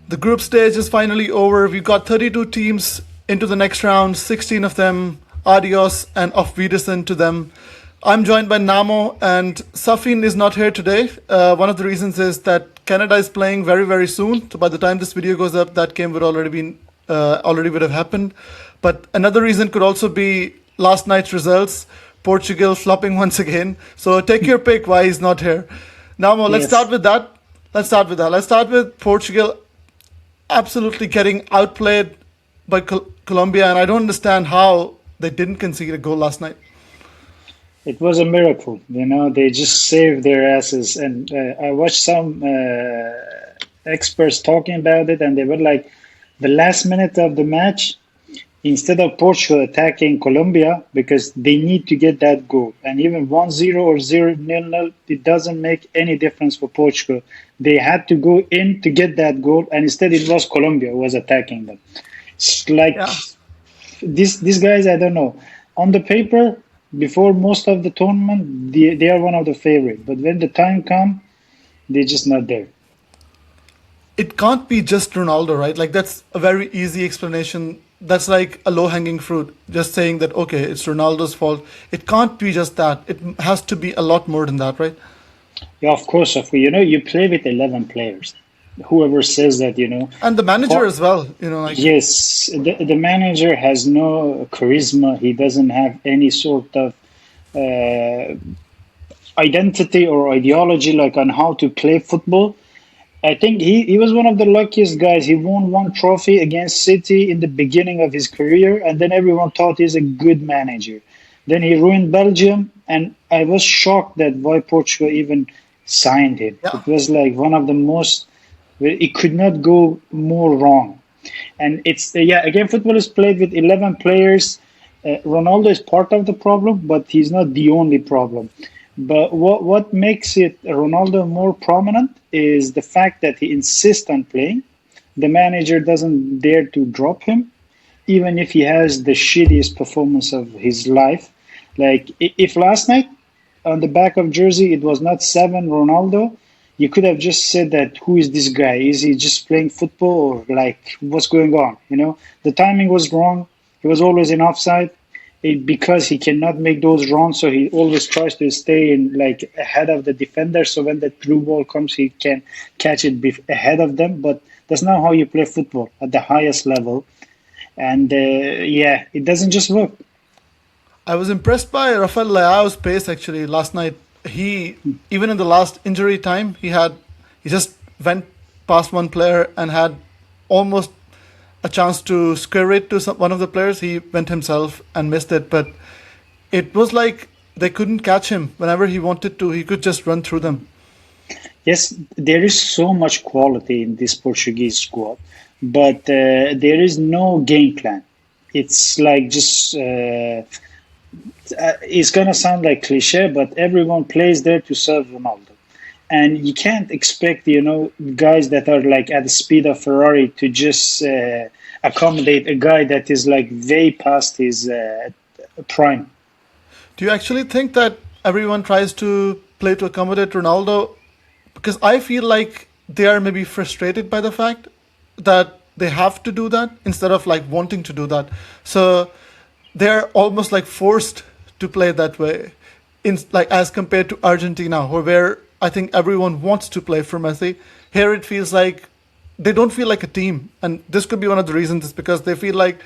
The group stage is finally over. We've got 32 teams into the next round, 16 of them adios and auf Wiedersehen to them. I'm joined by Namo, and Safin is not here today. One of the reasons is that Canada is playing very, very soon. So by the time this video goes up, that game would already would have happened. But another reason could also be last night's results. Portugal flopping once again. So take your pick why he's not here. Namo, let's start with that. Let's start with Portugal absolutely getting outplayed by Colombia, and I don't understand how they didn't concede a goal last night. It was a miracle, they just saved their asses. And I watched some experts talking about it, and they were like, the last minute of the match, instead of Portugal attacking Colombia, because they need to get that goal. And even 1-0 or 0-0, it doesn't make any difference for Portugal. They had to go in to get that goal, and instead it was Colombia who was attacking them. It's like these guys, I don't know. On the paper, before most of the tournament, they are one of the favorites. But when the time comes, they're just not there. It can't be just Ronaldo, right? Like, that's a very easy explanation. That's like a low-hanging fruit. Just saying that, okay, it's Ronaldo's fault. It can't be just that. It has to be a lot more than that, right? Yeah, of course. You play with 11 players. Whoever says that, And the manager as well, Yes, the manager has no charisma. He doesn't have any sort of identity or ideology, like on how to play football. I think he was one of the luckiest guys. He won one trophy against City in the beginning of his career, and then everyone thought he's a good manager. Then he ruined Belgium, and I was shocked that why Portugal even signed him. Yeah. It was like one of the most. It could not go more wrong. And it's, again, football is played with 11 players. Ronaldo is part of the problem, but he's not the only problem. But what makes it Ronaldo more prominent is the fact that he insists on playing. The manager doesn't dare to drop him, even if he has the shittiest performance of his life. Like, if last night on the back of jersey it was not 7 Ronaldo, you could have just said that, who is this guy? Is he just playing football, or like, what's going on? The timing was wrong. He was always in offside. Because he cannot make those runs, so he always tries to stay in like ahead of the defender. So when the through ball comes, he can catch it ahead of them. But that's not how you play football at the highest level. And it doesn't just work. I was impressed by Rafael Leao's pace actually last night. He, even in the last injury time, he just went past one player and had almost a chance to square it to one of the players. He went himself and missed it, but it was like they couldn't catch him. Whenever he wanted to, he could just run through them. Yes, there is so much quality in this Portuguese squad, but there is no game plan. It's like just it's gonna sound like cliche, but everyone plays there to serve Ronaldo. And you can't expect, guys that are like at the speed of Ferrari to just accommodate a guy that is like way past his prime. Do you actually think that everyone tries to play to accommodate Ronaldo? Because I feel like they are maybe frustrated by the fact that they have to do that instead of like wanting to do that. So they're almost like forced to play that way, like as compared to Argentina, where I think everyone wants to play for Messi. Here it feels like they don't feel like a team. And this could be one of the reasons, is because they feel like,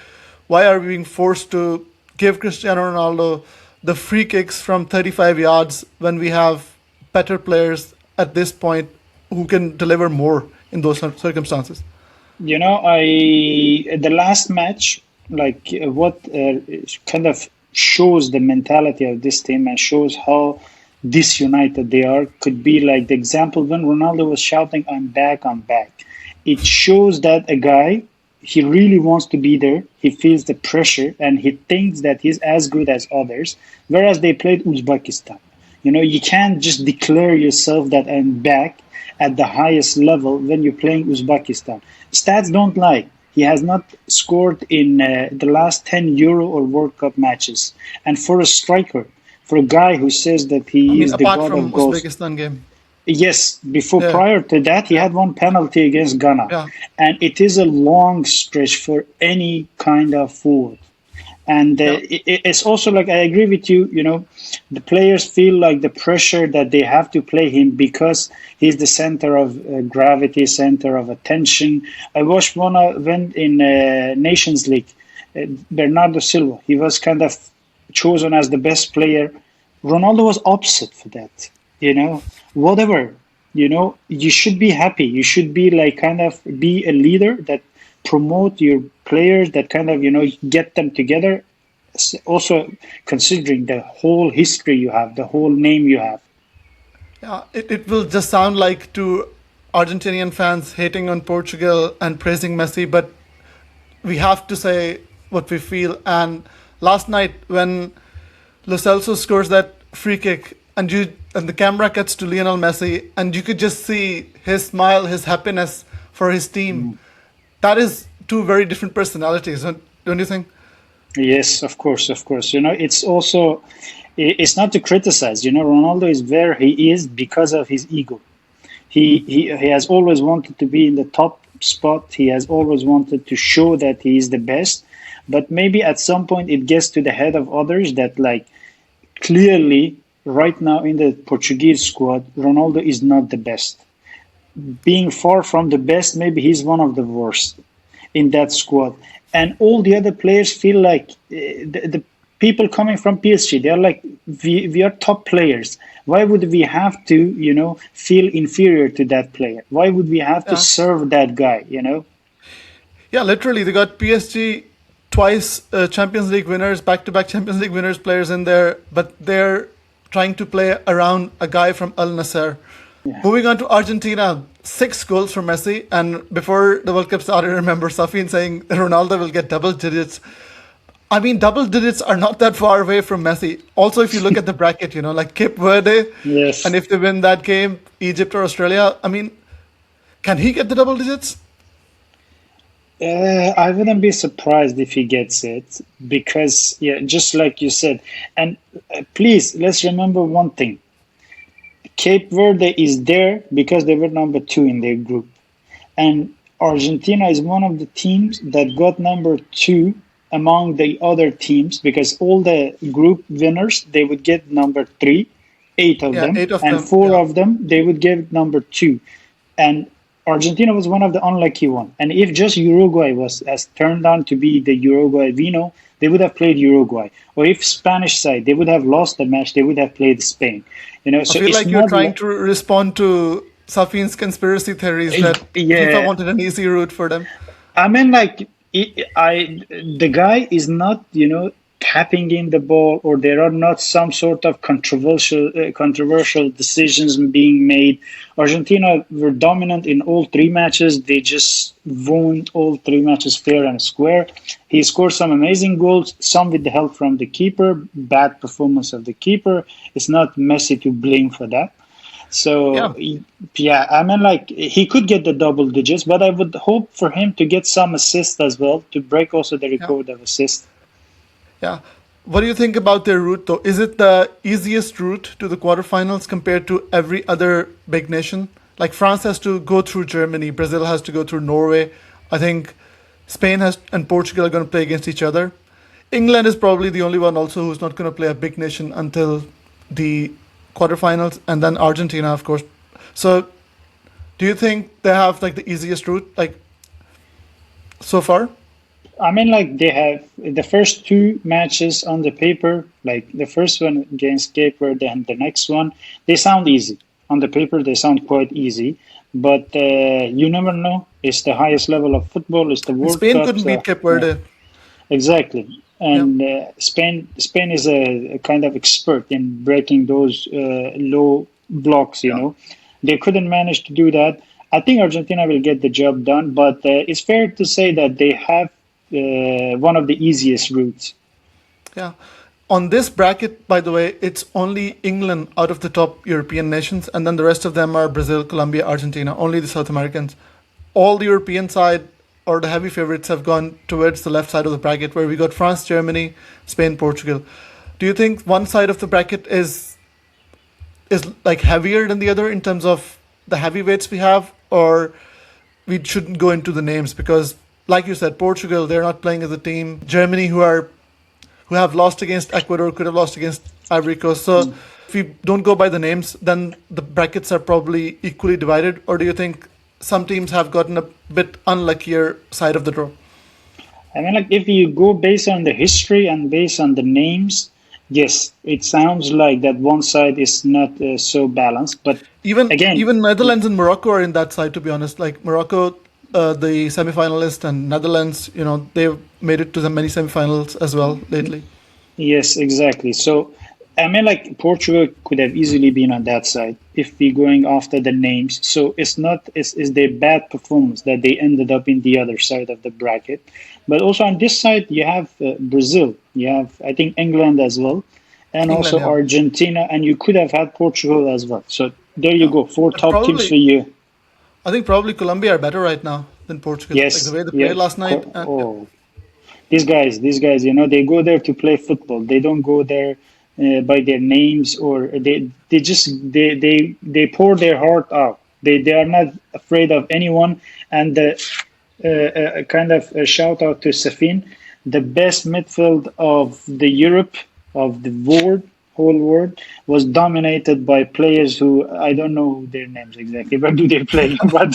why are we being forced to give Cristiano Ronaldo the free kicks from 35 yards when we have better players at this point who can deliver more in those circumstances? The last match, like what kind of shows the mentality of this team and shows how disunited they are, could be like the example when Ronaldo was shouting, I'm back, I'm back. It shows that a guy, he really wants to be there. He feels the pressure and he thinks that he's as good as others, whereas they played Uzbekistan. You can't just declare yourself that I'm back at the highest level when you're playing Uzbekistan. Stats don't lie. He has not scored in the last 10 Euro or World Cup matches. And for a striker, for a guy who says that he is the god of goals. Uzbekistan game. Yes, before Yeah, prior to that, he yeah, had one penalty against Ghana, yeah, and it is a long stretch for any kind of forward. And yeah, it's also like I agree with you. You know, the players feel like the pressure that they have to play him because he's the center of gravity, center of attention. I watched one event in Nations League. Bernardo Silva. He was kind of chosen as the best player. Ronaldo was upset for that. You know, whatever. You know, you should be happy. You should be like kind of be a leader that promote your players, that kind of get them together. Also considering the whole history you have, the whole name you have. yeah. It will just sound like to Argentinian fans hating on Portugal and praising Messi, but we have to say what we feel. And last night when Lo Celso scores that free kick, and the camera cuts to Lionel Messi, and you could just see his smile, his happiness for his team. Mm. That is two very different personalities, don't you think? Yes, of course, of course. It's also it's not to criticize. Ronaldo is where he is because of his ego. He has always wanted to be in the top spot. He has always wanted to show that he is the best. But maybe at some point it gets to the head of others that like clearly right now in the Portuguese squad, Ronaldo is not the best. Being far from the best, maybe he's one of the worst in that squad. And all the other players feel like the people coming from PSG, they're like, we are top players. Why would we have to, feel inferior to that player? Why would we have to Yeah, serve that guy? yeah. Literally, they got PSG twice Champions League winners, back-to-back Champions League winners players in there, but they're trying to play around a guy from Al Nasser. Yeah. Moving on to Argentina, 6 goals for Messi. And before the World Cup started, I remember Safin saying Ronaldo will get double digits. I mean, double digits are not that far away from Messi. Also, if you look at the bracket, like Cape Verde, and Yes. if they win that game, Egypt or Australia, I mean, can he get the double digits? I wouldn't be surprised if he gets it because, yeah, just like you said. And please, let's remember one thing. Cape Verde is there because they were number two in their group. And Argentina is one of the teams that got number two among the other teams because all the group winners they would get number three, eight of Yeah, them, 8 of and them. four Yeah. of them they would get number two. And Argentina was one of the unlucky one. And if just Uruguay was as turned on to be the Uruguay we know, they would have played Uruguay. Or if Spanish side they would have lost the match, they would have played Spain. I So feel it's like you're not trying like to respond to Safin's conspiracy theories that FIFA yeah. wanted an easy route for them. I mean, like, the guy is not, tapping in the ball, or there are not some sort of controversial decisions being made. Argentina were dominant in all three matches. They just won all three matches fair and square. He scored some amazing goals, some with the help from the keeper. Bad performance of the keeper. It's not Messi to blame for that. Yeah, So yeah, I mean, like he could get the double digits, but I would hope for him to get some assists as well to break also the yeah, record of assists. yeah. What do you think about their route, though? Is it the easiest route to the quarterfinals compared to every other big nation? Like France has to go through Germany, Brazil has to go through Norway. I think Spain has and Portugal are going to play against each other. England is probably the only one also who's not going to play a big nation until the quarterfinals, and then Argentina, of course. So, do you think they have like the easiest route, like so far? I mean, like they have the first two matches on the paper, like the first one against Cape Verde and the next one, they sound easy. On the paper, they sound quite easy, but you never know. It's the highest level of football. It's the And World Spain Cup. couldn't beat So Cape yeah. Verde. Exactly. Yeah, And Spain is a kind of expert in breaking those low blocks. yeah, They couldn't manage to do that. I think Argentina will get the job done, but it's fair to say that they have one of the easiest routes. yeah. On this bracket, by the way, it's only England out of the top European nations, and then the rest of them are Brazil, Colombia, Argentina, only the South Americans. All the European side or the heavy favorites have gone towards the left side of the bracket, where we got France, Germany, Spain, Portugal. Do you think one side of the bracket is is like heavier than the other in terms of the heavyweights we have, or we shouldn't go into the names because, like you said, Portugal, they're not playing as a team. Germany, who have lost against Ecuador, could have lost against Ivory Coast. So if we don't go by the names, then the brackets are probably equally divided. Or do you think some teams have gotten a bit unluckier side of the draw? I mean, like if you go based on the history and based on the names, yes, it sounds like that one side is not so balanced. But Even again, even Netherlands and Morocco are in that side. To be honest, like Morocco, the semi-finalist, and Netherlands, they've made it to the many semi-finals as well lately. yes, exactly. So, I mean, like Portugal could have easily been on that side if we're going after the names. So it's not it's their bad performance that they ended up in the other side of the bracket. But also on this side, you have Brazil, you have I think England as well, and England, also yeah, Argentina, and you could have had Portugal as well. So there you yeah. go, four But top teams for probably, you. I think probably Colombia are better right now than Portugal. Like the Yes, way they yeah. played last night. Yeah. Oh, these guys, they go there to play football. They don't go there by their names or they just they pour their heart out. They are not afraid of anyone. And kind of a shout out to Safin, the best midfield of the Europe of the whole world was dominated by players who I don't know their names exactly. Where do they play? But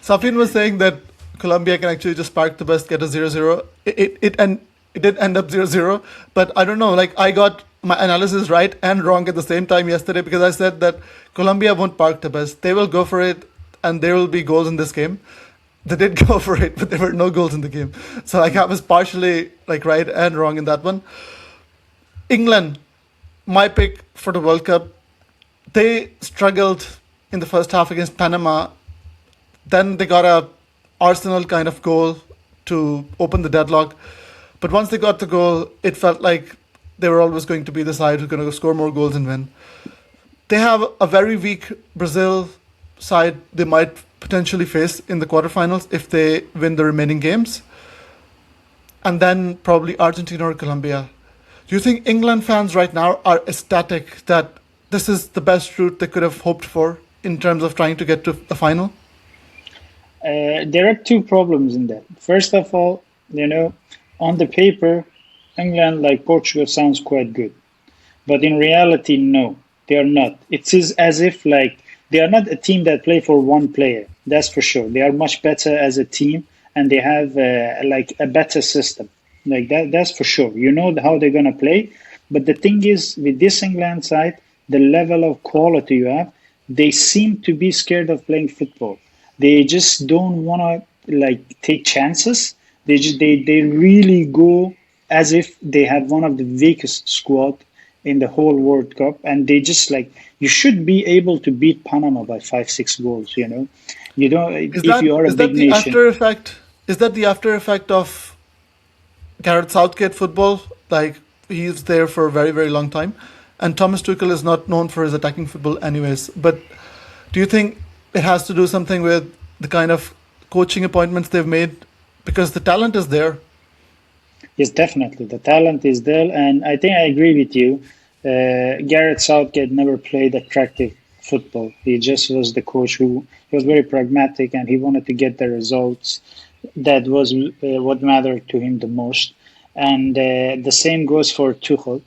Safin was saying that Colombia can actually just park the bus, get a 0-0. It did end up 0-0, but I don't know. Like I got my analysis right and wrong at the same time yesterday because I said that Colombia won't park the bus. They will go for it, and there will be goals in this game. They did go for it, but there were no goals in the game. So like I was partially like right and wrong in that one. England, my pick for the World Cup. They struggled in the first half against Panama. Then they got a Arsenal kind of goal to open the deadlock. But once they got the goal, it felt like they were always going to be the side who's going to score more goals and win. They have a very weak Brazil side they might potentially face in the quarterfinals if they win the remaining games. And then probably Argentina or Colombia. Do you think England fans right now are ecstatic that this is the best route they could have hoped for in terms of trying to get to the final? there are two problems in that. First of all, on the paper, England, like Portugal, sounds quite good. But in reality, no, they are not. It is as if like they are not a team that play for one player. That's for sure. They are much better as a team, and they have like a better system. Like that. That's for sure. You know how they're gonna play. But the thing is, with this England side, the level of quality you have, they seem to be scared of playing football. They just don't want to like take chances. They really go as if they have one of the weakest squad in the whole World Cup, and they just like you should be able to beat Panama by 5-6 goals. You don't Is if that you are a is that big the nation. after effect? Is that the after effect of Gareth Southgate football? Like he's there for a very very long time, and Thomas Tuchel is not known for his attacking football, anyways. But do you think it has to do something with the kind of coaching appointments they've made? Because the talent is there. Yes, definitely. The talent is there, and I think I agree with you. Gareth Southgate never played attractive football. He just was the coach who he was very pragmatic, and he wanted to get the results. That was what mattered to him the most. And the same goes for Tuchel.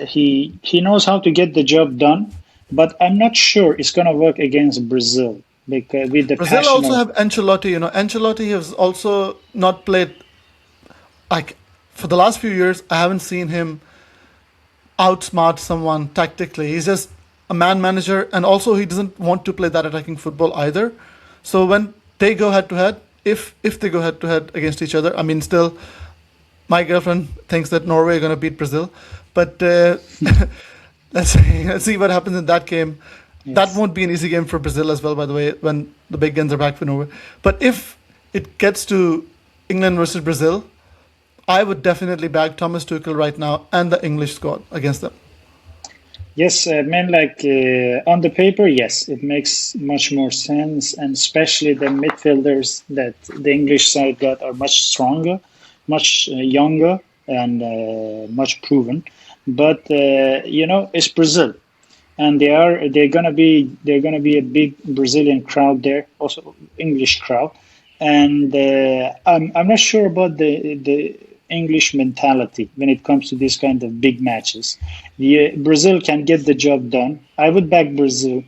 He knows how to get the job done, but I'm not sure it's gonna work against Brazil because with the Brazil passion also of have Ancelotti. Ancelotti has also not played like for the last few years. I haven't seen him outsmart someone tactically. He's just a man manager, and also he doesn't want to play that attacking football either. So when they go head to head, if they go head to head against each other, I mean, still, my girlfriend thinks that Norway are going to beat Brazil, but let's see what happens in that game. That yes. won't be an easy game for Brazil as well, by the way, when the big guns are back for Norway. But if it gets to England versus Brazil, I would definitely back Thomas Tuchel right now and the English squad against them. Yes, man, like on the paper, yes, it makes much more sense, and especially the midfielders that the English side got are much stronger, much younger, and much proven. but it's Brazil, and they're gonna be a big Brazilian crowd there, also English crowd, and I'm not sure about the English mentality when it comes to this kind of big matches. Brazil can get the job done. I would back Brazil.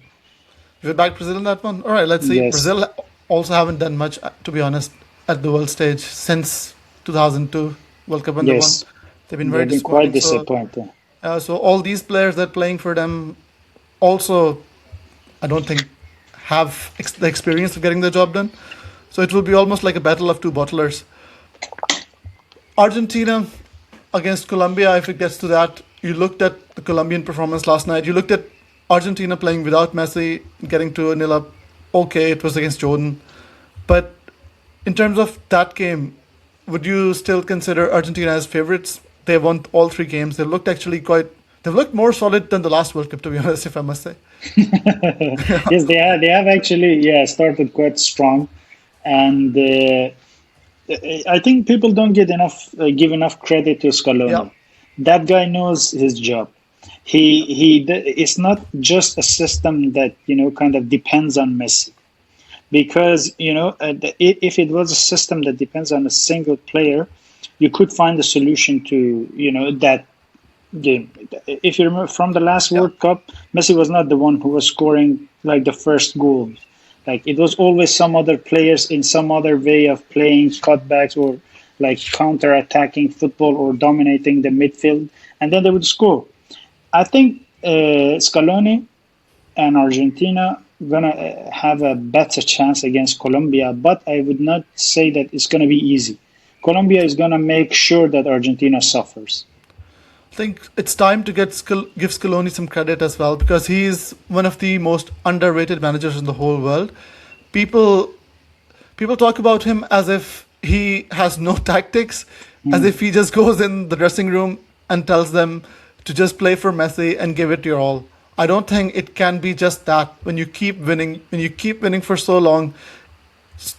You back Brazil in that one? All right, let's see. Yes, Brazil also haven't done much, to be honest, at the world stage since 2002 World Cup when they won. yes, They've been very they've been quite disappointing. disappointing. So all these players that are playing for them also, I don't think, have the experience of getting the job done. So it will be almost like a battle of two bottlers. Argentina against Colombia, if it gets to that, you looked at the Colombian performance last night. You looked at Argentina playing without Messi, getting to a nil up. Okay, it was against Jordan. But in terms of that game, would you still consider Argentina as favorites? They won all three games. They looked actually quite. They've looked more solid than the last World Cup, to be honest, if I must say. Yes, they have actually, started quite strong, and I think people don't get enough give enough credit to Yeah, Scaloni. That guy knows his job. It's not just a system that kind of depends on Messi, because if it was a system that depends on a single player, you could find a solution to that game. If you remember from the last yeah, World Cup, Messi was not the one who was scoring like the first goal. Like it was always some other players in some other way of playing cutbacks or like counter-attacking football or dominating the midfield, and then they would score. I think Scaloni and Argentina gonna have a better chance against Colombia, but I would not say that it's gonna be easy. Colombia is gonna make sure that Argentina suffers. I think it's time to give Scaloni some credit as well because he's one of the most underrated managers in the whole world. People people talk about him as if he has no tactics, as Mm, if he just goes in the dressing room and tells them to just play for Messi and give it your all. I don't think it can be just that. When you keep winning for so long,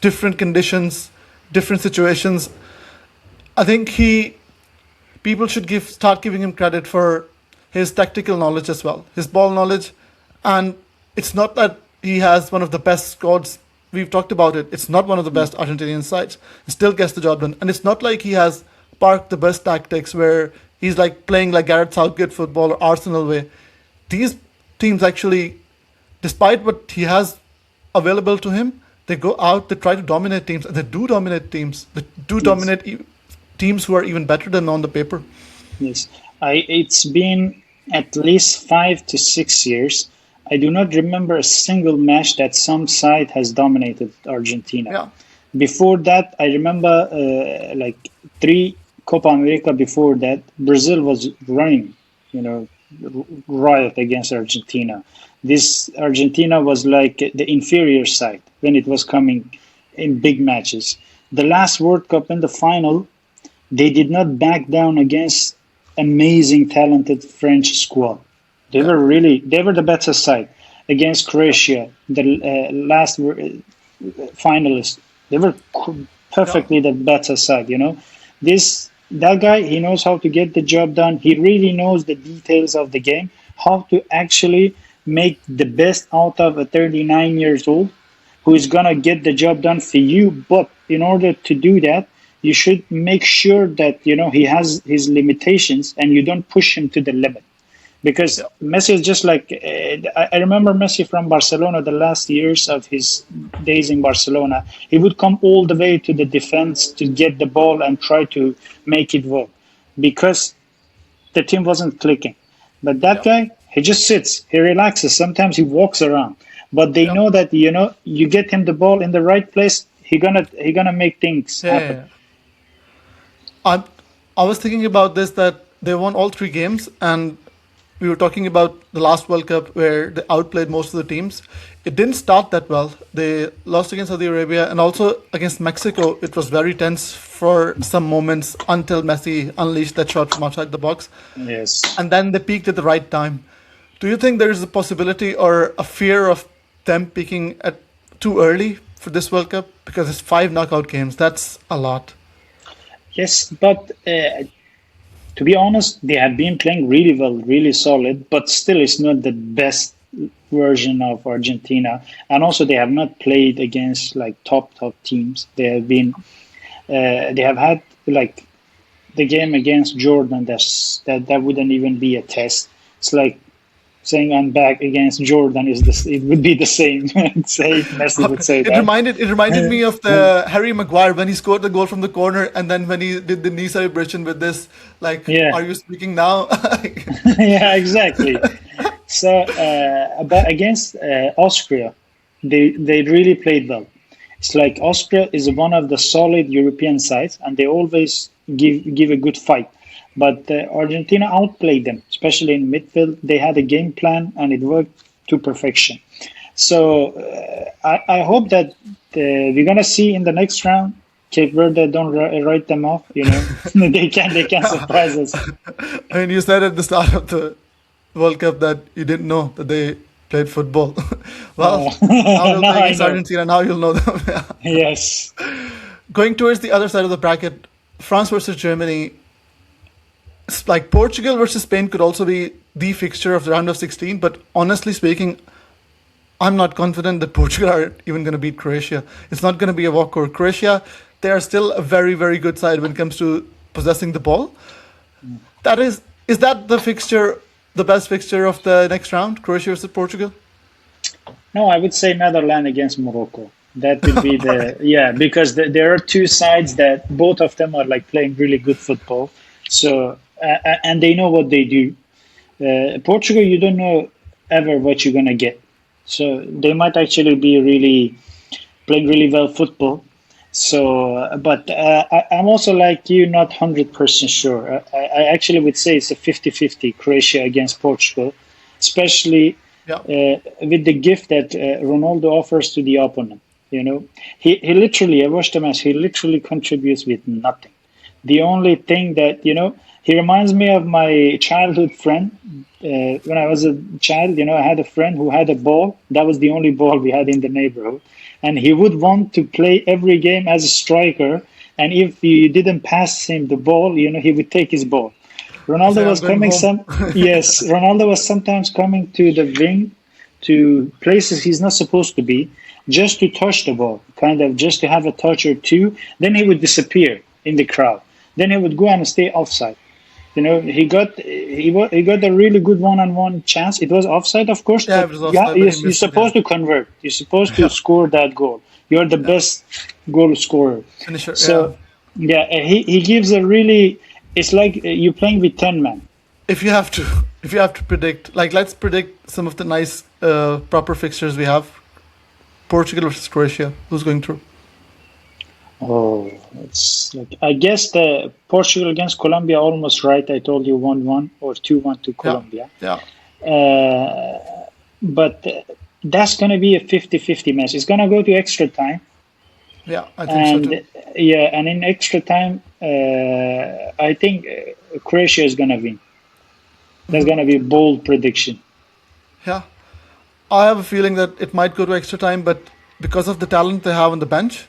different conditions, different situations. I think he people should give start giving him credit for his tactical knowledge as well, his ball knowledge, and it's not that he has one of the best squads. We've talked about it. It's not one of the mm, best Argentinian sides. He still gets the job done, and it's not like he has parked the best tactics where he's like playing like Gareth Southgate football or Arsenal way. These teams actually, despite what he has available to him, they go out, they try to dominate teams, and they do dominate teams. They do yes. dominate teams who are even better than on the paper. Yes, it's been at least 5 to 6 years. I do not remember a single match that some side has dominated Argentina. Yeah, Before that, I remember like three Copa America before that, Brazil was running, you know, riot against Argentina. This Argentina was like the inferior side when it was coming in big matches. The last World Cup in the final, they did not back down against amazing, talented French squad. yeah, They were the better side against Croatia, the last finalists. They were yeah. perfectly the better side. That guy, he knows how to get the job done. He really knows the details of the game, how to actually make the best out of a 39 years old who is going to get the job done for you. But in order to do that, you should make sure that he has his limitations and you don't push him to the limit. Because Yeah. Messi is just like I remember Messi from Barcelona, the last years of his days in Barcelona. He would come all the way to the defense to get the ball and try to make it work because the team wasn't clicking. But that Yeah, guy, he just sits, he relaxes. Sometimes he walks around. But they yeah, know that you get him the ball in the right place, he gonna make things yeah, yeah, happen. yeah. I I was thinking about this that they won all three games, and we were talking about the last World Cup where they outplayed most of the teams. It didn't start that well. They lost against Saudi Arabia and also against Mexico. It was very tense for some moments until Messi unleashed that shot from outside the box, Yes. and then they peaked at the right time. Do you think there is a possibility or a fear of them peaking at too early for this World Cup because it's five knockout games? That's a lot. Yes, but to be honest, they have been playing really well, really solid, but still it's not the best version of Argentina. And also they have not played against like top teams. They have had like the game against Jordan. That wouldn't even be a test. It's like saying I'm back against Jordan is this. It would be the same. Say Messi would say It that. reminded me of the Harry Maguire when he scored the goal from the corner, and then when he did the knee celebration with this, like, Yeah, are you speaking now? yeah, exactly. So, but against Austria, they really played well. It's like Austria is one of the solid European sides, and they always give a good fight. But Argentina outplayed them, especially in midfield. They had a game plan, and it worked to perfection. So I hope that we're gonna see in the next round. Cape Verde don't write them off. You know, they can surprise us. I mean, you said at the start of the World Cup that you didn't know that they played football. Well, now they'll Now play I against know. Argentina. Now you'll know them. Yeah. Yes. Going towards the other side of the bracket, France versus Germany. It's like Portugal versus Spain could also be the fixture of the round of 16. But honestly speaking, I'm not confident that Portugal are even going to beat Croatia. It's not going to be a walkover. Croatia, they are still a very, very good side when it comes to possessing the ball. Is that the fixture, the best fixture of the next round? Croatia versus Portugal? No, I would say Netherlands against Morocco. That would be yeah, because there are two sides that both of them are like playing really good football. So and they know what they do. Portugal, you don't know ever what you're gonna get. So they might actually be really playing really well football. So, but I'm also like you, not 100% sure. I actually would say it's a 50-50 Croatia against Portugal, especially Yeah. with the gift that Ronaldo offers to the opponent. You know, he literally, I watched the match, he literally contributes with nothing. The only thing that, he reminds me of my childhood friend. When I was a child, I had a friend who had a ball. That was the only ball we had in the neighborhood. And he would want to play every game as a striker. And if you didn't pass him the ball, he would take his ball. I say Ronaldo I'm was going coming home. yes, Ronaldo was sometimes coming to the wing to places he's not supposed to be, just to touch the ball, kind of just to have a touch or two. Then he would disappear in the crowd. Then he would go and stay offside. He got a really good one-on-one chance. It was offside, of course, Yeah, but it was offside, but he you're missed it. Yeah. supposed to convert. You're supposed to Yeah. score that goal. You're the Yeah. best goal scorer. Finisher. Yeah. So yeah, he gives a really. It's like you're playing with 10 men. If you have to, if you have to predict, like let's predict some of the nice, proper fixtures we have. Portugal versus Croatia. Who's going through? Oh, it's like I guess the Portugal against Colombia almost right. I told you 1-1 or 2-1 to Yeah. Colombia. Yeah. But that's going to be a 50-50 match. It's going to go to extra time. Yeah. I think so too. And yeah, and in extra time, I think Croatia is going to win. That's going to be a bold prediction. Yeah. I have a feeling that it might go to extra time, but because of the talent they have on the bench,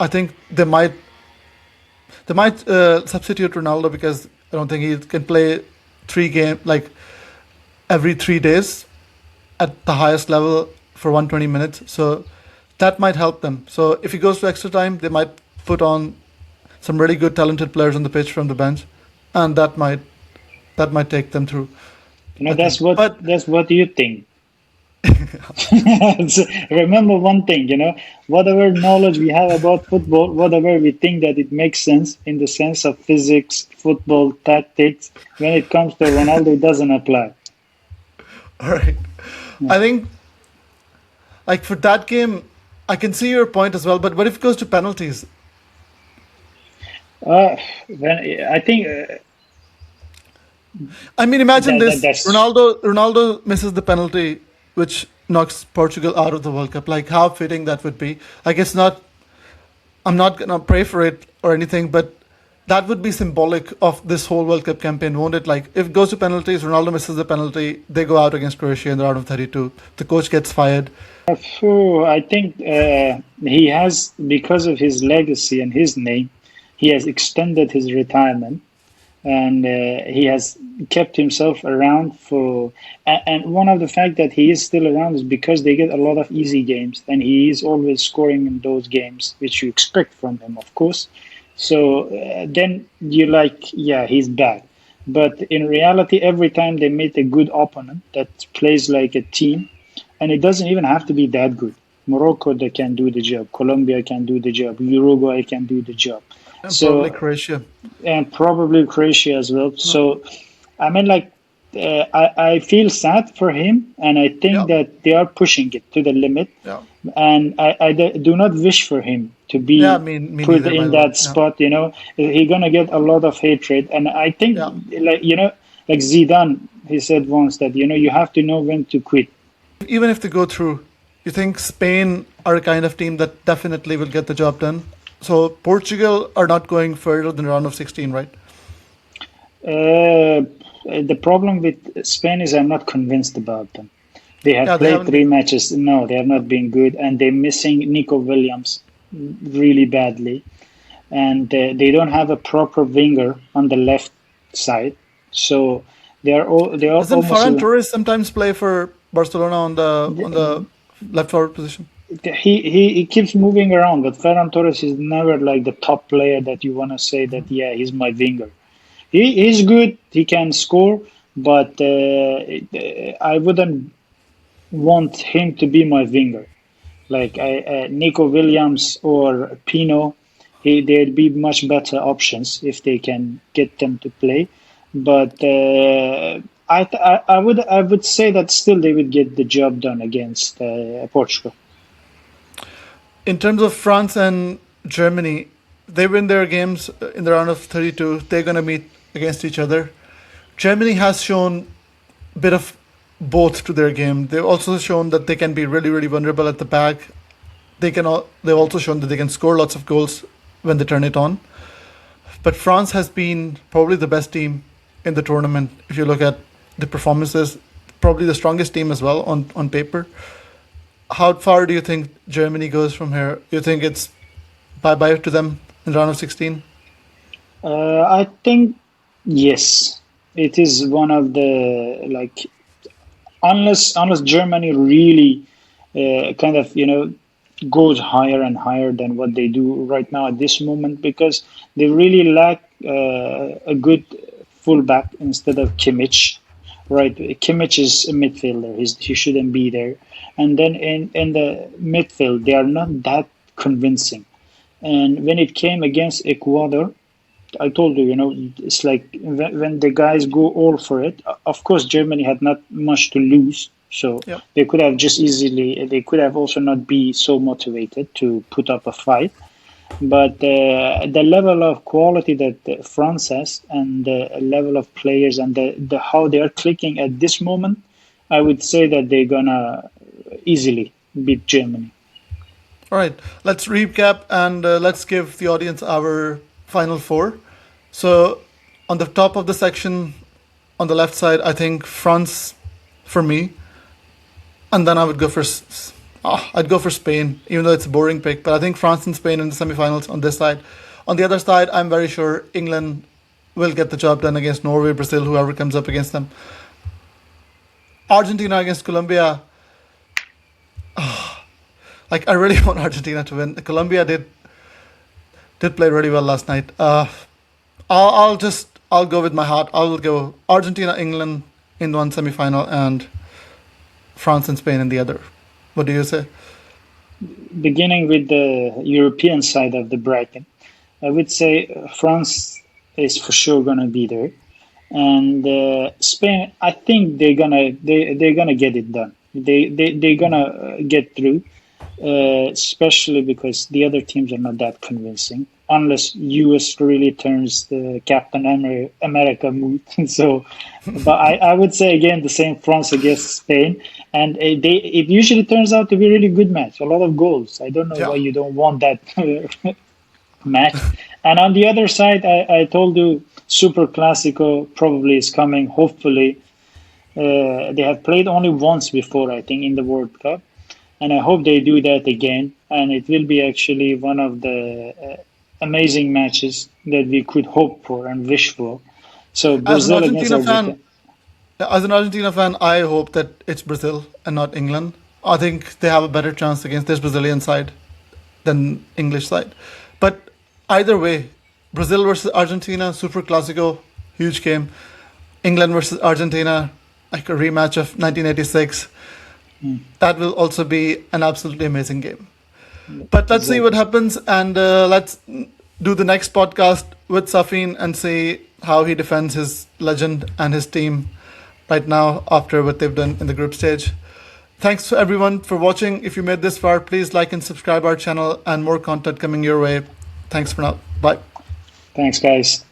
I think they might substitute Ronaldo because I don't think he can play like every 3 days at the highest level for 120 minutes. So that might help them. So if he goes to extra time, they might put on some really good talented players on the pitch from the bench, and that might take them through. I think. That's what you think. So remember one thing, whatever knowledge we have about football, whatever we think that it makes sense in the sense of physics, football, tactics, when it comes to Ronaldo, it doesn't apply. All right. Yeah. I think, like for that game, I can see your point as well. But what if it goes to penalties? When I think I mean, imagine this: that's Ronaldo misses the penalty, which knocks Portugal out of the World Cup. Like how fitting that would be. Like it's not. I'm not gonna pray for it or anything, but that would be symbolic of this whole World Cup campaign, won't it? Like if it goes to penalties, Ronaldo misses the penalty, they go out against Croatia in the round of 32. The coach gets fired. I think he has, because of his legacy and his name, he has extended his retirement. and he has kept himself around for. And one of the fact that he is still around is because they get a lot of easy games, and he is always scoring in those games, which you expect from him, of course. So then you like, yeah, he's back. But in reality, every time they meet a good opponent that plays like a team, and it doesn't even have to be that good. Morocco, they can do the job. Colombia can do the job. Uruguay can do the job. And probably So, Croatia. and probably Croatia as well. Yeah. So, I mean, like, I feel sad for him, and I Yeah. think that they are pushing it to the limit. Yeah. And I do not wish for him to Yeah. be Me put neither, by in the way. that Yeah. spot. He's gonna get a lot of hatred, and I think, Yeah. like like Zidane, he said once that you have to know when to quit. Even if they go through, you think Spain are a kind of team that definitely will get the job done. So Portugal are not going further than the round of 16, right? The problem with Spain is I'm not convinced about them. They have Yeah, they played haven't three been. matches. No, they have not been good, and they're missing Nico Williams really badly. And they don't have a proper winger on the left side. So they are Doesn't almost. Ferran Torres sometimes play for Barcelona on the left forward position? He keeps moving around, but Ferran Torres is never like the top player that you want to say that, yeah, he's my winger. He's good. He can score, but I wouldn't want him to be my winger. Like Nico Williams or Pino, they'd be much better options if they can get them to play. But I would say that still they would get the job done against Portugal. In terms of France and Germany, they win their games in the round of 32. They're going to meet against each other. Germany has shown a bit of both to their game. They've also shown that they can be really, really vulnerable at the back. They've also shown that they can score lots of goals when they turn it on. But France has been probably the best team in the tournament. If you look at the performances, probably the strongest team as well on paper. How far do you think Germany goes from here? Do you think it's bye bye to them in the round of 16? I think yes, it is one of the, like, unless Germany really kind of goes higher and higher than what they do right now at this moment, because they really lack a good fullback instead of Kimmich. Right, Kimmich is a midfielder. He shouldn't be there. And then in the midfield, they are not that convincing. And when it came against Ecuador, I told you, it's like when the guys go all for it. Of course, Germany had not much to lose, so Yeah. they could have also not be so motivated to put up a fight. But the level of quality that France has, and the level of players, and the how they are clicking at this moment, I would say that they're gonna easily beat Germany. All right, let's recap and let's give the audience our final four. So, on the top of the section, on the left side, I think France for me, and then I would go for I'd go for Spain, even though it's a boring pick. But I think France and Spain in the semifinals on this side. On the other side, I'm very sure England will get the job done against Norway, Brazil, whoever comes up against them. Argentina against Colombia. Like I really want Argentina to win. Colombia did play really well last night. I'll go with my heart. I'll go Argentina, England in one semifinal, and France and Spain in the other. What do you say? Beginning with the European side of the bracket, I would say France is for sure gonna be there, and Spain. I think they're gonna get it done. They're gonna get through, especially because the other teams are not that convincing. Unless US really turns the Captain America mood. So, but I would say again the same, France against Spain, and it usually turns out to be a really good match. A lot of goals. I don't know why Yeah. you don't want that match. And on the other side, I told you Super Classico probably is coming. Hopefully, they have played only once before, I think, in the World Cup, and I hope they do that again. And it will be actually one of the amazing matches that we could hope for and wish for. So As an Brazil against Argentina Argentina. fan, as an Argentina fan, I hope that it's Brazil and not England. I think they have a better chance against this Brazilian side than English side. But either way, Brazil versus Argentina, Super Classico, huge game. England versus Argentina, like a rematch of 1986. That will also be an absolutely amazing game. But let's see what Exactly. happens, and let's do the next podcast with Safin and see how he defends his legend and his team right now after what they've done in the group stage. Thanks to everyone for watching. If you made this far, please like and subscribe our channel, and more content coming your way. Thanks for now. Bye. Thanks, guys.